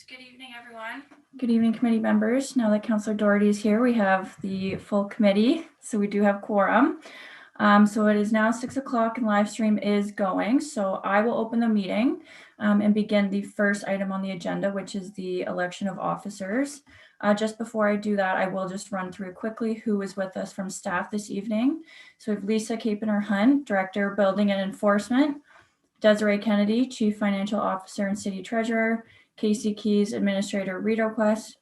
Good evening, everyone. Good evening, committee members. Now that Councillor Doherty is here, we have the full committee, so we do have quorum. So it is now 6 o'clock and live stream is going. So I will open the meeting and begin the first item on the agenda, which is the election of officers. Just before I do that, I will just run through quickly who is with us from staff this evening. So we have Lisa Capener-Hunt, Director of Building and Enforcement, Desiree Kennedy, Chief Financial Officer and City Treasurer, Casey Keys, Administrator ReadRequest,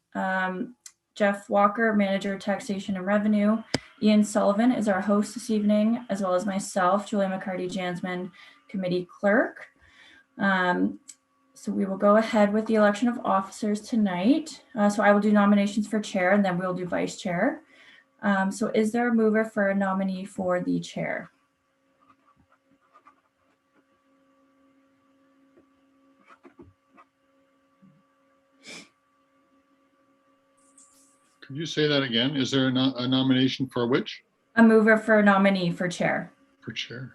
Jeff Walker, Manager Taxation and Revenue, Ian Sullivan is our host this evening, as well as myself, Julia McCarty-Jansman, Committee Clerk. So we will go ahead with the election of officers tonight. So I will do nominations for chair and then we'll do vice chair. So is there a mover for a nominee for the chair? Could you say that again? Is there a nomination for which? A mover for a nominee for chair. For chair.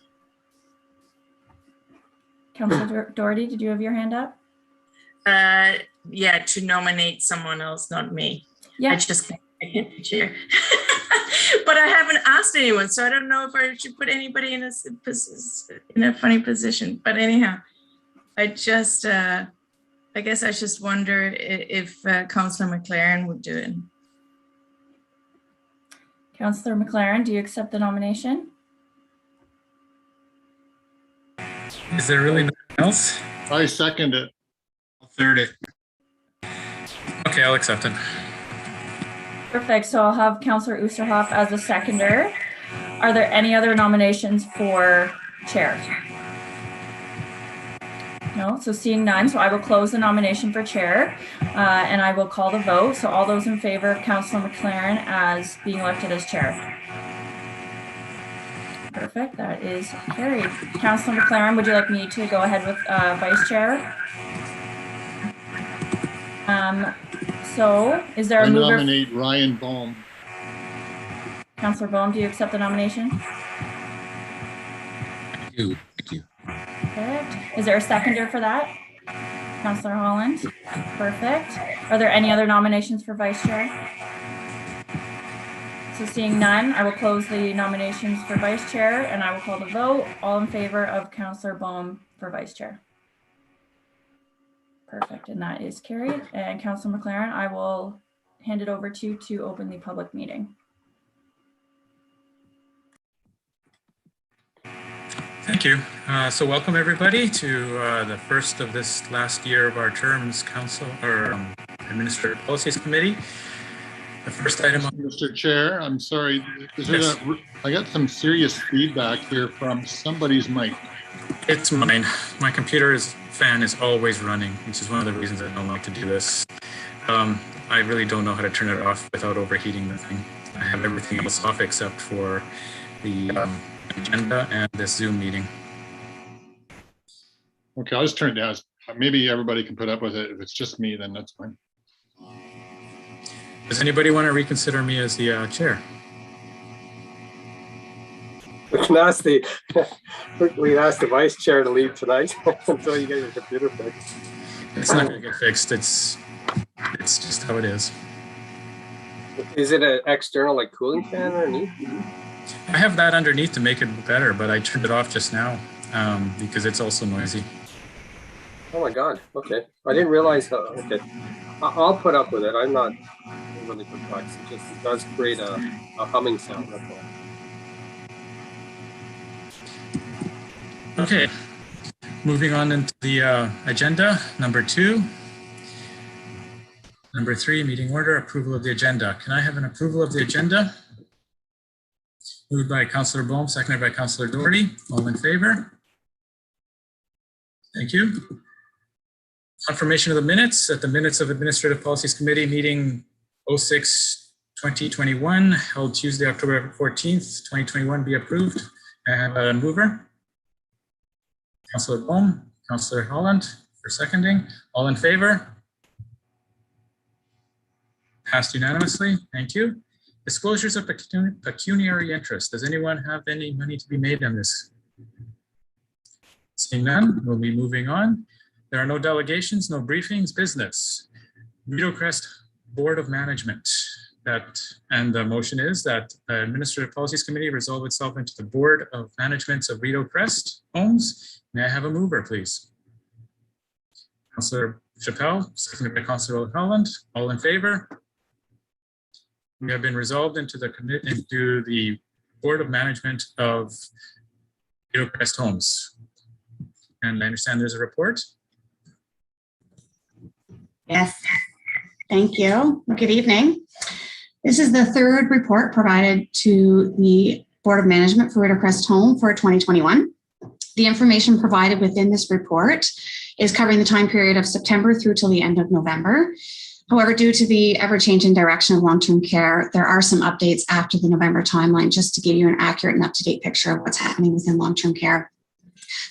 Councillor Doherty, did you have your hand up? Yeah, to nominate someone else, not me. Yeah. I just can't the chair. But I haven't asked anyone, so I don't know if I should put anybody in a funny position. But anyhow, I just, I guess I just wonder if Councillor McLaren would do it. Councillor McLaren, do you accept the nomination? Is there really nothing else? I second it. I'll third it. Okay, I'll accept it. Perfect. So I'll have Councillor Oosterhoff as a seconder. Are there any other nominations for chair? No, so seeing none, so I will close the nomination for chair and I will call the vote. So all those in favor of Councillor McLaren as being elected as chair. Perfect, that is carried. Councillor McLaren, would you like me to go ahead with vice chair? So is there a mover? I nominate Ryan Baum. Councillor Baum, do you accept the nomination? Thank you. Perfect. Is there a seconder for that? Councillor Holland. Perfect. Are there any other nominations for vice chair? So seeing none, I will close the nominations for vice chair and I will call the vote. All in favor of Councillor Baum for vice chair. Perfect, and that is carried. And Councillor McLaren, I will hand it over to you to open the public meeting. Thank you. So welcome everybody to the first of this last year of our terms council or Administrative Policies Committee. The first item on Mr. Chair, I'm sorry. Yes. I got some serious feedback here from somebody's mic. It's mine. My computer's fan is always running, which is one of the reasons I don't like to do this. I really don't know how to turn it off without overheating the thing. I have everything else off except for the agenda and this Zoom meeting. Okay, I'll just turn it down. Maybe everybody can put up with it. If it's just me, then that's fine. Does anybody want to reconsider me as the chair? We asked the vice chair to leave tonight until you get your computer fixed. It's not going to get fixed. It's just how it is. Is it an external like cooling fan underneath? I have that underneath to make it better, but I turned it off just now because it's also noisy. Oh my God. Okay. I didn't realize how. Okay. I'll put up with it. I'm not really perplexed. It just does create a humming sound. That's all. Okay. Moving on into the agenda. Number 2. Number 3, meeting order, approval of the agenda. Can I have an approval of the agenda? Moved by Councillor Baum, seconded by Councillor Doherty. All in favor? Thank you. Confirmation of the minutes. At the minutes of Administrative Policies Committee meeting 06/2021 held Tuesday, October 14th, 2021 be approved. I have a mover. Councillor Baum, Councillor Holland for seconding. All in favor? Passed unanimously. Thank you. Disclosures of pecuniary interest. Does anyone have any money to be made on this? Seeing none, we'll be moving on. There are no delegations, no briefings, business. Rideau Crest Board of Management. And the motion is that the Administrative Policies Committee resolve itself into the Board of Management of Rideau Crest Homes. May I have a mover, please? Councillor Chappelle, seconded by Councillor Holland. All in favor? We have been resolved into the Board of Management of Rideau Crest Homes. And I understand there's a report. Yes, thank you. Good evening. This is the third report provided to the Board of Management for Rideau Crest Home for 2021. The information provided within this report is covering the time period of September through till the end of November. However, due to the ever-changing direction of long-term care, there are some updates after the November timeline just to give you an accurate and up-to-date picture of what's happening within long-term care.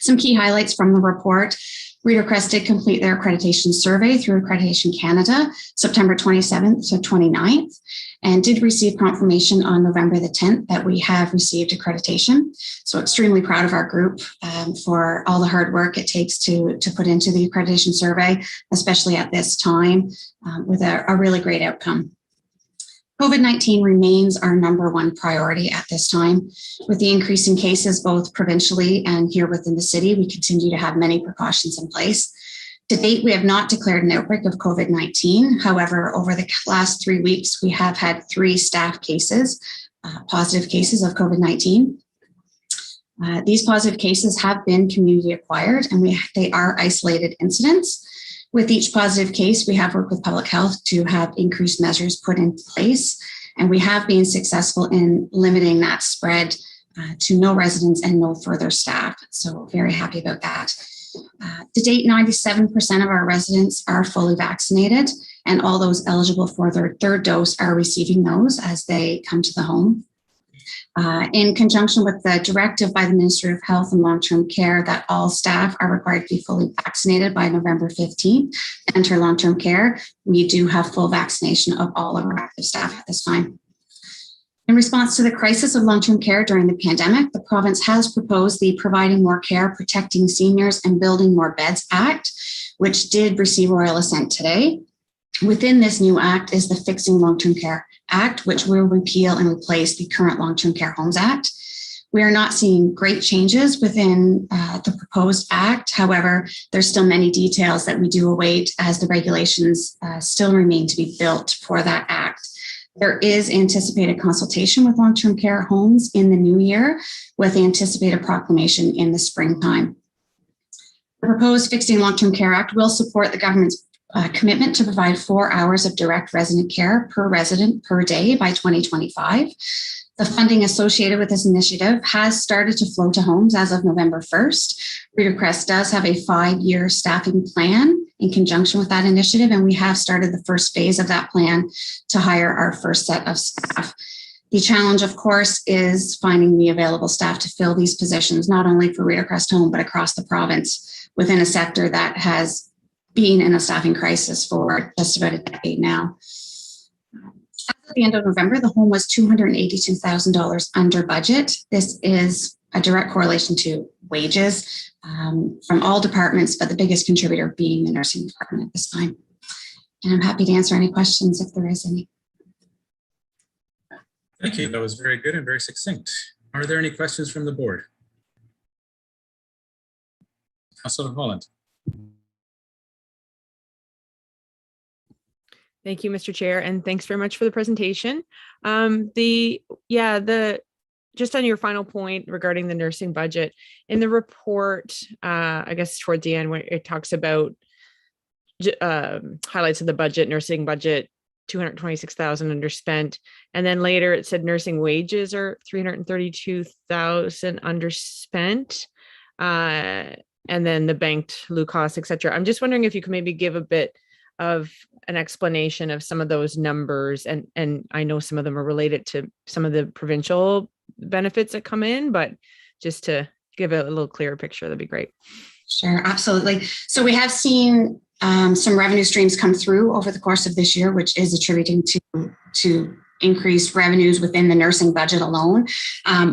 Some key highlights from the report. Rideau Crest did complete their accreditation survey through Accreditation Canada, September 27th to 29th, and did receive confirmation on November the 10th that we have received accreditation. So extremely proud of our group for all the hard work it takes to put into the accreditation survey, especially at this time, with a really great outcome. COVID-19 remains our number one priority at this time. With the increase in cases both provincially and here within the city, we continue to have many precautions in place. To date, we have not declared an outbreak of COVID-19. However, over the last 3 weeks, we have had 3 staff cases, positive cases of COVID-19. These positive cases have been community acquired and they are isolated incidents. With each positive case, we have worked with public health to have increased measures put in place, and we have been successful in limiting that spread to no residents and no further staff. So very happy about that. To date, 97% of our residents are fully vaccinated, and all those eligible for their third dose are receiving those as they come to the home. In conjunction with the directive by the Ministry of Health and Long-Term Care that all staff are required to be fully vaccinated by November 15th to enter long-term care, we do have full vaccination of all of our active staff at this time. In response to the crisis of long-term care during the pandemic, the province has proposed the Providing More Care, Protecting Seniors and Building More Beds Act, which did receive royal assent today. Within this new act is the Fixing Long-Term Care Act, which will repeal and replace the current Long-Term Care Homes Act. We are not seeing great changes within the proposed act. However, there's still many details that we do await as the regulations still remain to be built for that act. There is anticipated consultation with long-term care homes in the new year with anticipated proclamation in the springtime. The proposed Fixing Long-Term Care Act will support the government's commitment to provide 4 hours of direct resident care per resident per day by 2025. The funding associated with this initiative has started to flow to homes as of November 1st. Rideau Crest does have a 5-year staffing plan in conjunction with that initiative, and we have started the first phase of that plan to hire our first set of staff. The challenge, of course, is finding the available staff to fill these positions, not only for Rideau Crest Home, but across the province within a sector that has been in a staffing crisis for just about a decade now. At the end of November, the home was $282,000 under budget. This is a direct correlation to wages from all departments, but the biggest contributor being the nursing department at this time. And I'm happy to answer any questions if there is any. Thank you. That was very good and very succinct. Are there any questions from the board? Councillor Holland. Thank you, Mr. Chair, and thanks very much for the presentation. Just on your final point regarding the nursing budget, in the report, I guess towards the end, where it talks about highlights of the budget, nursing budget, 226,000 underspent, and then later it said nursing wages are 332,000 underspent, and then the banked lieu costs, etc. I'm just wondering if you could maybe give a bit of an explanation of some of those numbers, and I know some of them are related to some of the provincial benefits that come in, but just to give a little clearer picture, that'd be great. Sure, absolutely. So we have seen some revenue streams come through over the course of this year, which is attributing to increased revenues within the nursing budget alone.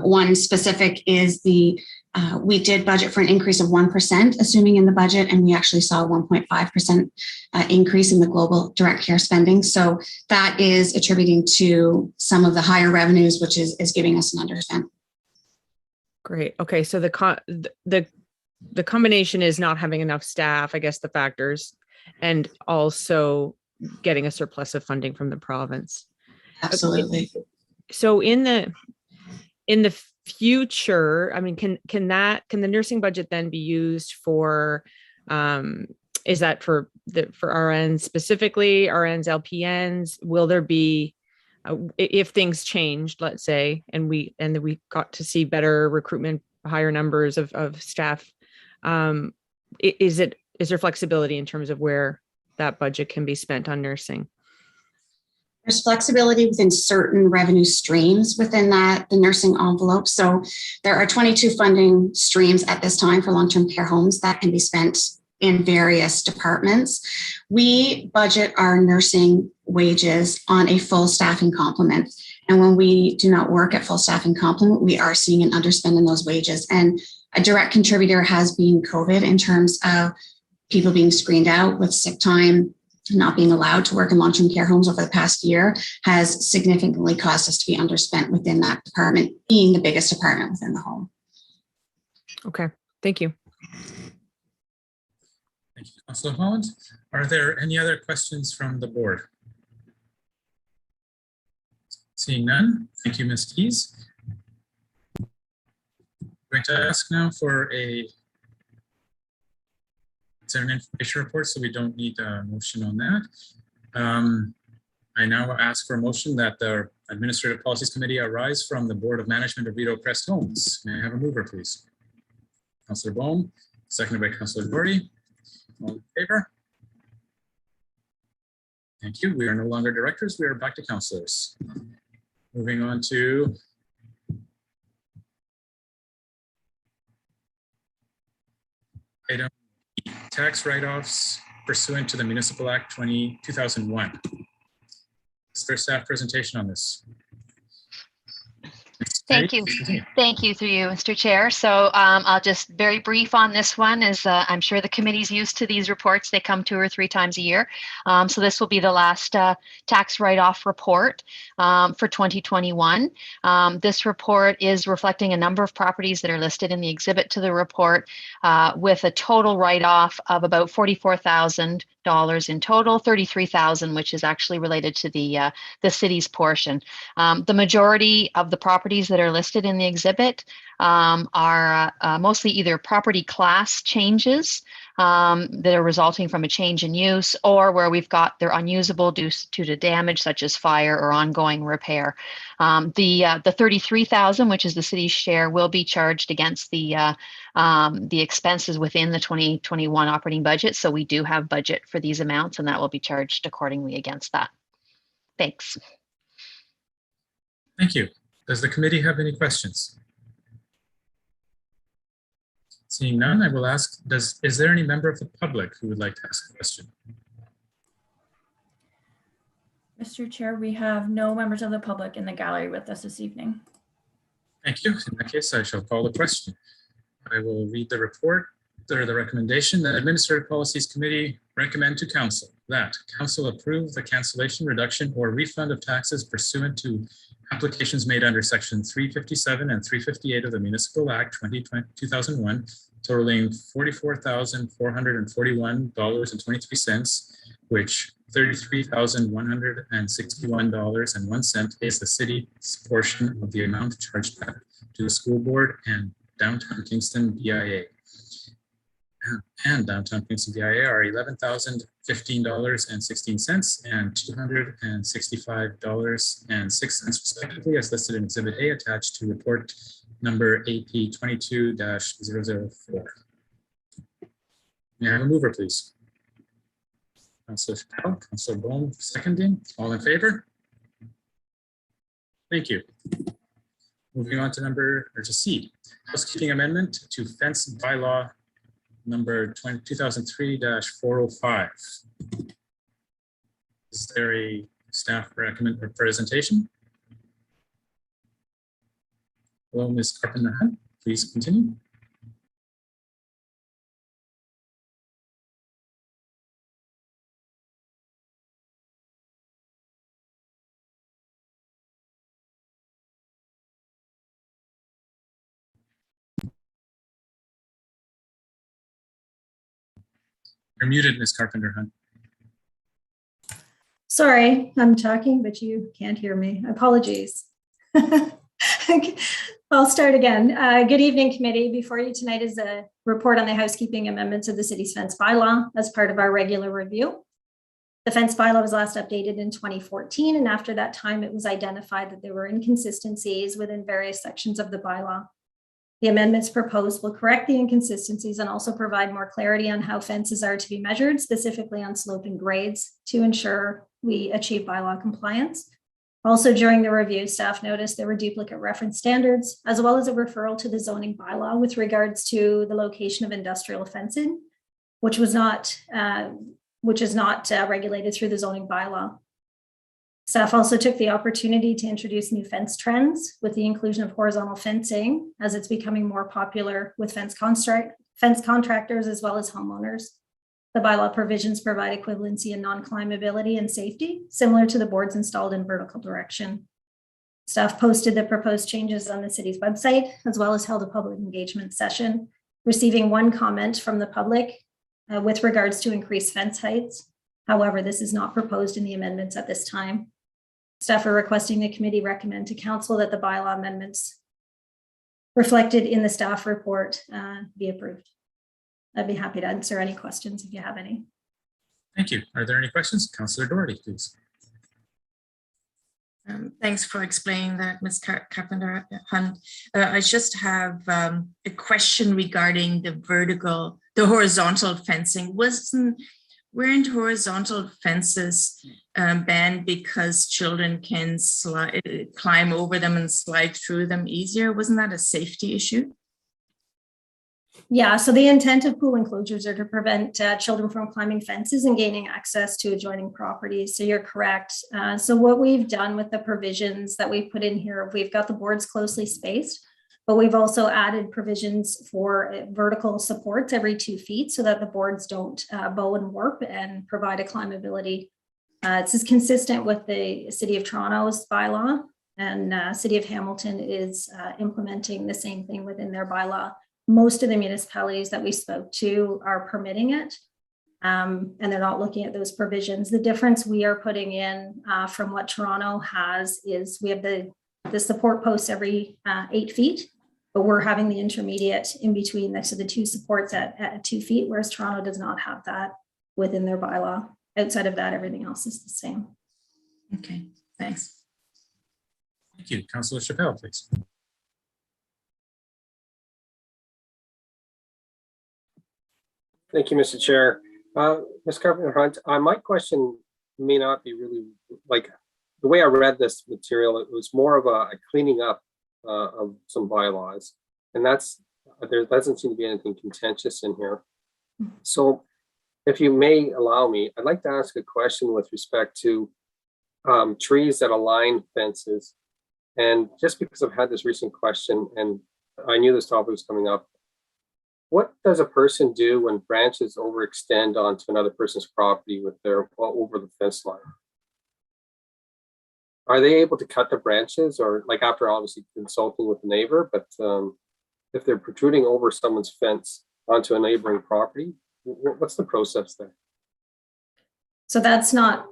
One specific is the We did budget for an increase of 1%, assuming in the budget, and we actually saw a 1.5% increase in the global direct care spending. So that is attributing to some of the higher revenues, which is giving us an underspend. Great. Okay. So the combination is not having enough staff, I guess the factors, and also getting a surplus of funding from the province. Absolutely. So in the future, I mean, can the nursing budget then be used for, is that for RNs specifically, RNs, LPNs? Will there be, if things changed, let's say, and we got to see better recruitment, higher numbers of staff, is there flexibility in terms of where that budget can be spent on nursing? There's flexibility within certain revenue streams within the nursing envelope. So there are 22 funding streams at this time for long-term care homes that can be spent in various departments. We budget our nursing wages on a full staffing complement. And when we do not work at full staffing complement, we are seeing an underspend in those wages. And a direct contributor has been COVID in terms of people being screened out with sick time, not being allowed to work in long-term care homes over the past year has significantly caused us to be underspent within that department, being the biggest department within the home. Okay, thank you. Thank you, Councillor Holland. Are there any other questions from the board? Seeing none, thank you, Ms. Keys. I'm going to ask now for it's an information report, so we don't need a motion on that. I now ask for a motion that the Administrative Policies Committee arise from the Board of Management of Rideau Crest Homes. May I have a mover, please? Councillor Bohm, seconded by Councillor Doherty. All in favor? Thank you. We are no longer directors. We are back to councillors. Moving on to item tax write-offs pursuant to the Municipal Act 2001. Is there a staff presentation on this? Thank you. Thank you through you, Mr. Chair. So I'll just very brief on this one, as I'm sure the committee's used to these reports. They come 2 or 3 times a year. So this will be the last tax write-off report for 2021. This report is reflecting a number of properties that are listed in the exhibit to the report with a total write-off of about $44,000 in total, $33,000, which is actually related to the city's portion. The majority of the properties that are listed in the exhibit are mostly either property class changes that are resulting from a change in use, or where we've got they're unusable due to damage such as fire or ongoing repair. The $33,000, which is the city's share, will be charged against the expenses within the 2021 operating budget. So we do have budget for these amounts, and that will be charged accordingly against that. Thanks. Thank you. Does the committee have any questions? Seeing none, I will ask, is there any member of the public who would like to ask a question? Mr. Chair, we have no members of the public in the gallery with us this evening. Thank you. In that case, I shall call the question. I will read the report or the recommendation. The Administrative Policies Committee recommend to Council that Council approve the cancellation, reduction, or refund of taxes pursuant to applications made under Section 357 and 358 of the Municipal Act 2001, totaling $44,441.23, which $33,161.01 is the city's portion of the amount charged back to the school board and Downtown Kingston BIA. And Downtown Kingston BIA are $11,015.16 and $265.06 respectively, as listed in Exhibit A attached to report number AP 22-004. May I have a mover, please? Councillor Chappell, Councillor Bohm, seconding. All in favor? Thank you. Moving on to C, housekeeping amendment to fence bylaw number 2003-405. Is there a staff recommend or presentation? Hello, Ms. Carpenter, please continue. You're muted, Ms. Carpenter-Hunt. Sorry, I'm talking, but you can't hear me. Apologies. I'll start again. Good evening, committee. Before you tonight is a report on the housekeeping amendments of the city's fence bylaw as part of our regular review. The fence bylaw was last updated in 2014, and after that time, it was identified that there were inconsistencies within various sections of the bylaw. The amendments proposed will correct the inconsistencies and also provide more clarity on how fences are to be measured, specifically on slope and grades, to ensure we achieve bylaw compliance. Also, during the review, staff noticed there were duplicate reference standards, as well as a referral to the zoning bylaw with regards to the location of industrial fencing, which is not regulated through the zoning bylaw. Staff also took the opportunity to introduce new fence trends with the inclusion of horizontal fencing, as it's becoming more popular with fence contractors as well as homeowners. The bylaw provisions provide equivalency in non-climbability and safety, similar to the boards installed in vertical direction. Staff posted the proposed changes on the city's website, as well as held a public engagement session, receiving one comment from the public with regards to increased fence heights. However, this is not proposed in the amendments at this time. Staff are requesting the committee recommend to council that the bylaw amendments reflected in the staff report be approved. I'd be happy to answer any questions if you have any. Thank you. Are there any questions? Councillor Doherty, please. Thanks for explaining that, Ms. Carpenter-Hunt. I just have a question regarding the horizontal fencing. Weren't horizontal fences banned because children can climb over them and slide through them easier? Wasn't that a safety issue? Yeah, so the intent of pool enclosures are to prevent children from climbing fences and gaining access to adjoining properties. So you're correct. So what we've done with the provisions that we put in here, we've got the boards closely spaced, but we've also added provisions for vertical supports every 2 feet so that the boards don't bow and warp and provide a climbability. This is consistent with the City of Toronto's bylaw, and City of Hamilton is implementing the same thing within their bylaw. Most of the municipalities that we spoke to are permitting it, and they're not looking at those provisions. The difference we are putting in from what Toronto has is we have the support posts every 8 feet, but we're having the intermediate in between next to the 2 supports at 2 feet, whereas Toronto does not have that within their bylaw. Outside of that, everything else is the same. Okay, thanks. Thank you. Councillor Chappelle, please. Thank you, Mr. Chair. Ms. Carpenter-Hunt, my question may not be really like the way I read this material. It was more of a cleaning up of some bylaws, and there doesn't seem to be anything contentious in here. So if you may allow me, I'd like to ask a question with respect to trees that align fences. And just because I've had this recent question and I knew this topic was coming up, what does a person do when branches overextend onto another person's property with their over the fence line? Are they able to cut the branches, or like after obviously consulting with the neighbor, but if they're protruding over someone's fence onto a neighboring property, what's the process there? So that's not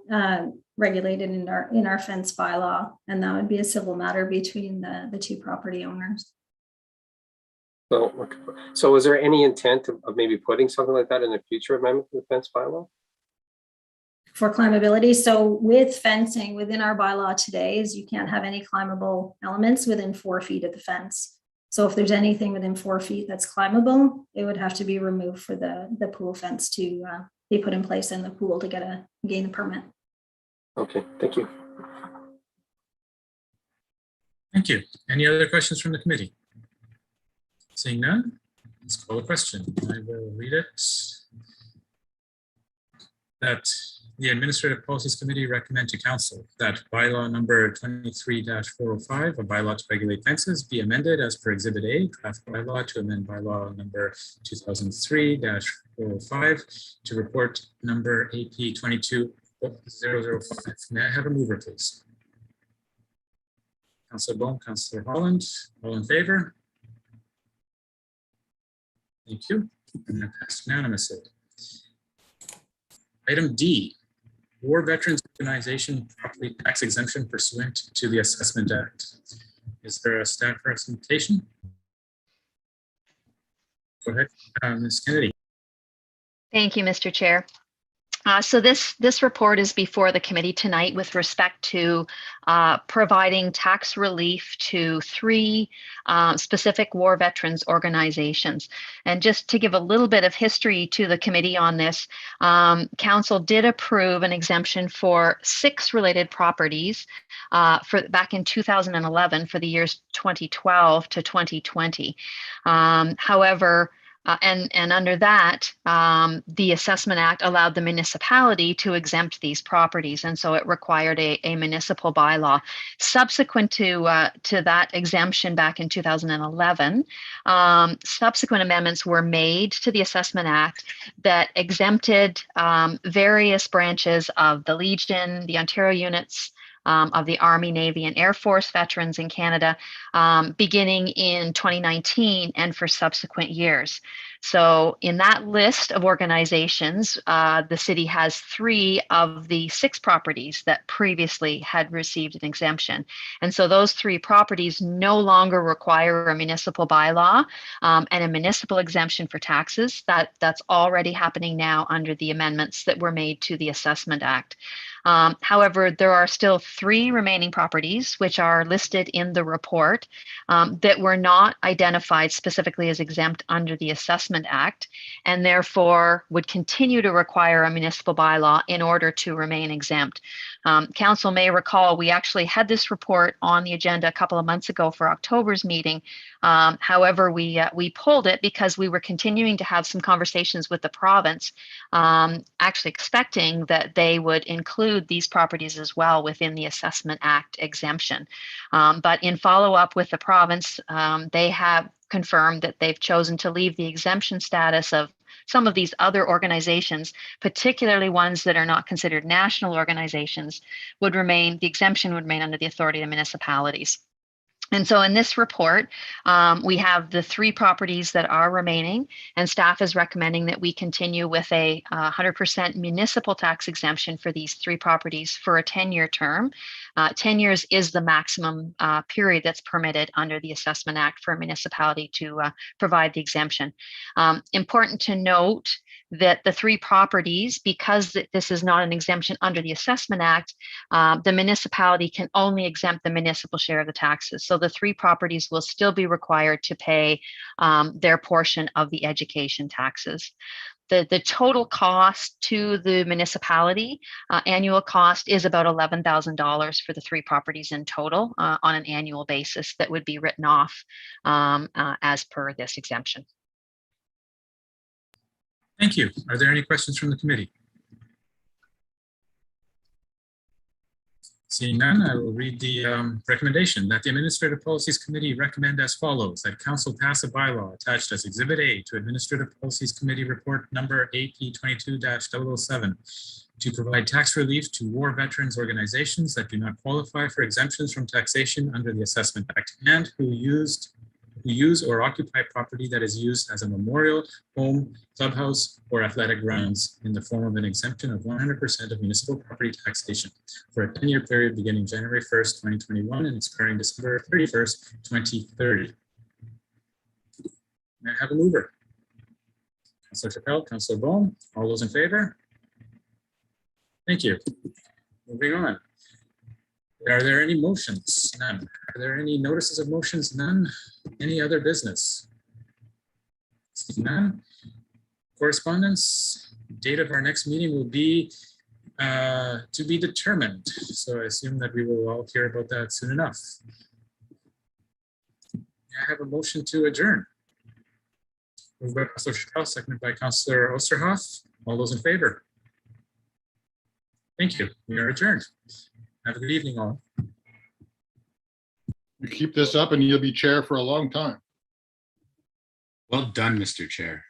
regulated in our fence bylaw, and that would be a civil matter between the 2 property owners. So is there any intent of maybe putting something like that in a future amendment to the fence bylaw? For climbability, so with fencing within our bylaw today is you can't have any climbable elements within 4 feet of the fence. So if there's anything within 4 feet that's climbable, it would have to be removed for the pool fence to be put in place in the pool to gain a permit. Okay, thank you. Thank you. Any other questions from the committee? Seeing none, let's call a question. I will read it. That the Administrative Policies Committee recommend to Council that bylaw number 23-405, a bylaw to regulate fences, be amended as per Exhibit A, draft bylaw to amend bylaw number 2003-405 to report number AP 22005. May I have a mover, please? Councillor Bone, Councillor Holland, all in favor? Thank you. And that passed unanimously. Item D, War Veterans Organization property tax exemption pursuant to the Assessment Act. Is there a staff presentation? Go ahead, Ms. Kennedy. Thank you, Mr. Chair. So this report is before the committee tonight with respect to providing tax relief to 3 specific war veterans organizations. And just to give a little bit of history to the committee on this, council did approve an exemption for 6 related properties for back in 2011 for the years 2012 to 2020. However, and under that, the Assessment Act allowed the municipality to exempt these properties, and so it required a municipal bylaw. Subsequent to that exemption back in 2011, subsequent amendments were made to the Assessment Act that exempted various branches of the Legion, the Ontario units, of the Army, Navy, and Air Force veterans in Canada, beginning in 2019 and for subsequent years. So in that list of organizations, the city has 3 of the 6 properties that previously had received an exemption. And so those 3 properties no longer require a municipal bylaw and a municipal exemption for taxes. That's already happening now under the amendments that were made to the Assessment Act. However, there are still 3 remaining properties which are listed in the report that were not identified specifically as exempt under the Assessment Act, and therefore would continue to require a municipal bylaw in order to remain exempt. Council may recall we actually had this report on the agenda a couple of months ago for October's meeting. However, we pulled it because we were continuing to have some conversations with the province, actually expecting that they would include these properties as well within the Assessment Act exemption. But in follow-up with the province, they have confirmed that they've chosen to leave the exemption status of some of these other organizations, particularly ones that are not considered national organizations, the exemption would remain under the authority of municipalities. And so in this report, we have the 3 properties that are remaining, and staff is recommending that we continue with a 100% municipal tax exemption for these 3 properties for a 10-year term. 10 years is the maximum period that's permitted under the Assessment Act for a municipality to provide the exemption. Important to note that the 3 properties, because this is not an exemption under the Assessment Act, the municipality can only exempt the municipal share of the taxes. So the 3 properties will still be required to pay their portion of the education taxes. The total cost to the municipality, annual cost, is about $11,000 for the 3 properties in total on an annual basis that would be written off as per this exemption. Thank you. Are there any questions from the committee? Seeing none, I will read the recommendation that the Administrative Policies Committee recommend as follows: that Council pass a bylaw attached as Exhibit A to Administrative Policies Committee Report number AP22-007 to provide tax relief to war veterans organizations that do not qualify for exemptions from taxation under the Assessment Act and who use or occupy property that is used as a memorial, home, clubhouse, or athletic grounds in the form of an exemption of 100% of municipal property taxation for a 10-year period beginning January 1st, 2021 and expiring December 31st, 2030. May I have a mover? Councillor Chappelle, Councillor Bohm, all those in favor? Thank you. Moving on. Are there any motions? None. Are there any notices of motions? None. Any other business? None. Correspondence. Date of our next meeting will be to be determined. So I assume that we will all hear about that soon enough. I have a motion to adjourn. Moved by Councillor Chappelle, seconded by Councillor Osterhoff. All those in favor? Thank you. We are adjourned. Have a good evening, all. You keep this up and you'll be chair for a long time. Well done, Mr. Chair.